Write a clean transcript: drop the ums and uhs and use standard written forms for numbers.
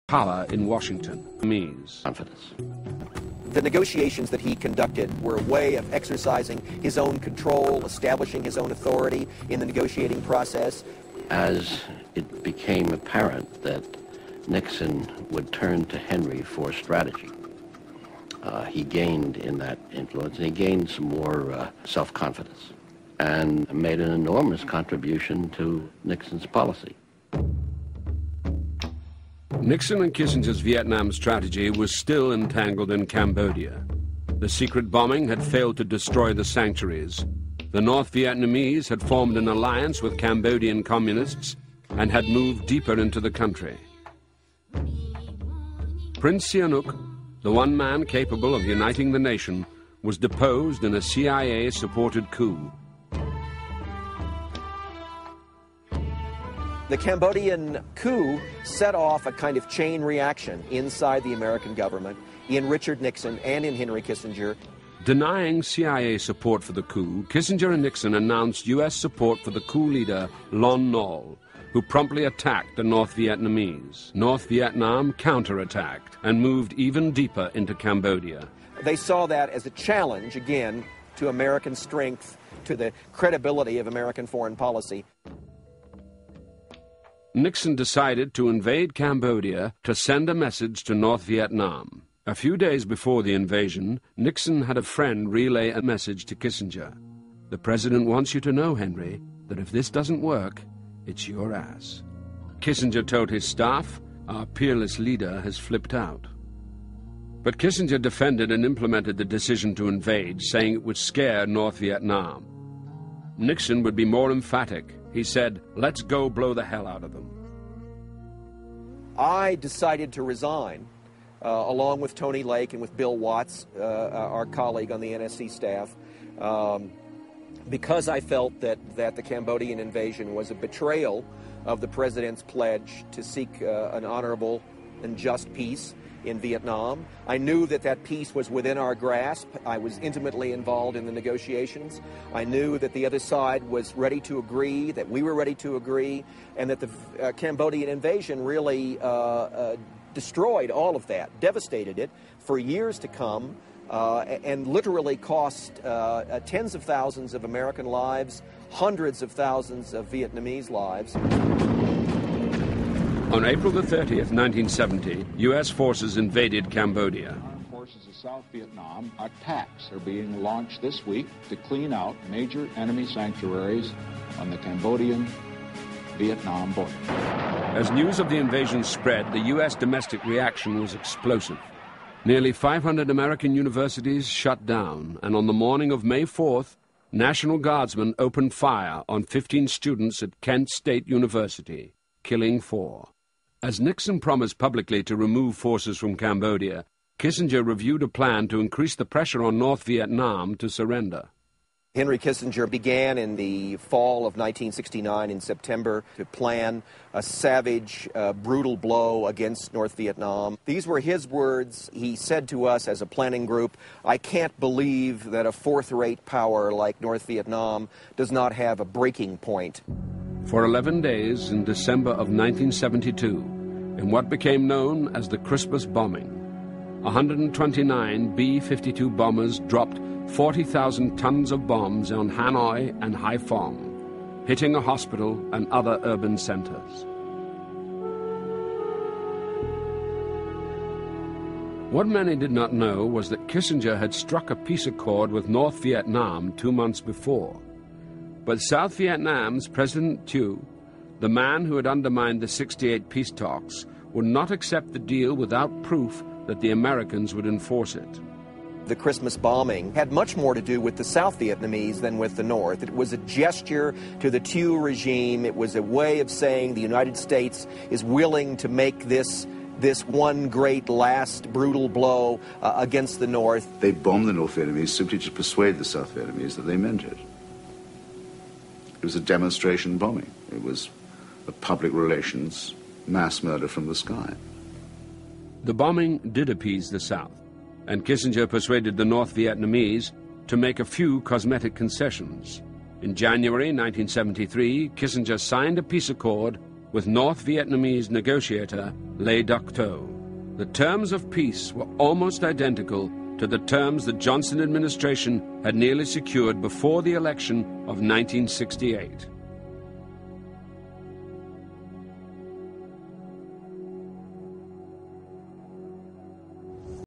power in Washington. Confidence. The negotiations that he conducted were a way of exercising his own control, establishing his own authority in the negotiating process. As it became apparent that Nixon would turn to Henry for strategy, he gained in that influence, and he gained some more self-confidence and made an enormous contribution to Nixon's policy. Nixon and Kissinger's Vietnam strategy was still entangled in Cambodia. The secret bombing had failed to destroy the sanctuaries. The North Vietnamese had formed an alliance with Cambodian communists and had moved deeper into the country. Prince Sihanouk, the one man capable of uniting the nation, was deposed in a CIA-supported coup. The Cambodian coup set off a kind of chain reaction inside the American government, in Richard Nixon and in Henry Kissinger. Denying CIA support for the coup, Kissinger and Nixon announced U.S. support for the coup leader Lon Nol, who promptly attacked the North Vietnamese. North Vietnam counterattacked and moved even deeper into Cambodia. They saw that as a challenge, again, to American strength, to the credibility of American foreign policy. Nixon decided to invade Cambodia to send a message to North Vietnam. A few days before the invasion, Nixon had a friend relay a message to Kissinger. "The president wants you to know, Henry, that if this doesn't work, it's your ass." Kissinger told his staff, "Our peerless leader has flipped out." But Kissinger defended and implemented the decision to invade, saying it would scare North Vietnam. Nixon would be more emphatic. He said, "Let's go blow the hell out of them." I decided to resign, along with Tony Lake and with Bill Watts, our colleague on the NSC staff, because I felt that the Cambodian invasion was a betrayal of the president's pledge to seek an honorable and just peace in Vietnam. I knew that peace was within our grasp. I was intimately involved in the negotiations. I knew that the other side was ready to agree, that we were ready to agree, and that the Cambodian invasion really destroyed all of that, devastated it for years to come, and literally cost tens of thousands of American lives, hundreds of thousands of Vietnamese lives. On April the 30th, 1970, U.S. forces invaded Cambodia. Armed forces of South Vietnam, attacks are being launched this week to clean out major enemy sanctuaries on the Cambodian-Vietnam border. As news of the invasion spread, the U.S. domestic reaction was explosive. Nearly 500 American universities shut down, and on the morning of May 4th, National Guardsmen opened fire on 15 students at Kent State University, killing 4. As Nixon promised publicly to remove forces from Cambodia, Kissinger reviewed a plan to increase the pressure on North Vietnam to surrender. Henry Kissinger began in the fall of 1969, in September, to plan a savage, brutal blow against North Vietnam. These were his words. He said to us as a planning group, "I can't believe that a fourth-rate power like North Vietnam does not have a breaking point." For 11 days in December of 1972, in what became known as the Christmas bombing, 129 B-52 bombers dropped 40,000 tons of bombs on Hanoi and Haiphong, hitting a hospital and other urban centers. What many did not know was that Kissinger had struck a peace accord with North Vietnam 2 months before. But South Vietnam's President Thieu, the man who had undermined the '68 peace talks, would not accept the deal without proof that the Americans would enforce it. The Christmas bombing had much more to do with the South Vietnamese than with the North. It was a gesture to the Thieu regime. It was a way of saying the United States is willing to make this one great last brutal blow against the North. They bombed the North Vietnamese simply to persuade the South Vietnamese that they meant it. It was a demonstration bombing. It was a public relations mass murder from the sky. The bombing did appease the South, and Kissinger persuaded the North Vietnamese to make a few cosmetic concessions. In January 1973, Kissinger signed a peace accord with North Vietnamese negotiator Le Duc Tho. The terms of peace were almost identical to the terms the Johnson administration had nearly secured before the election of 1968.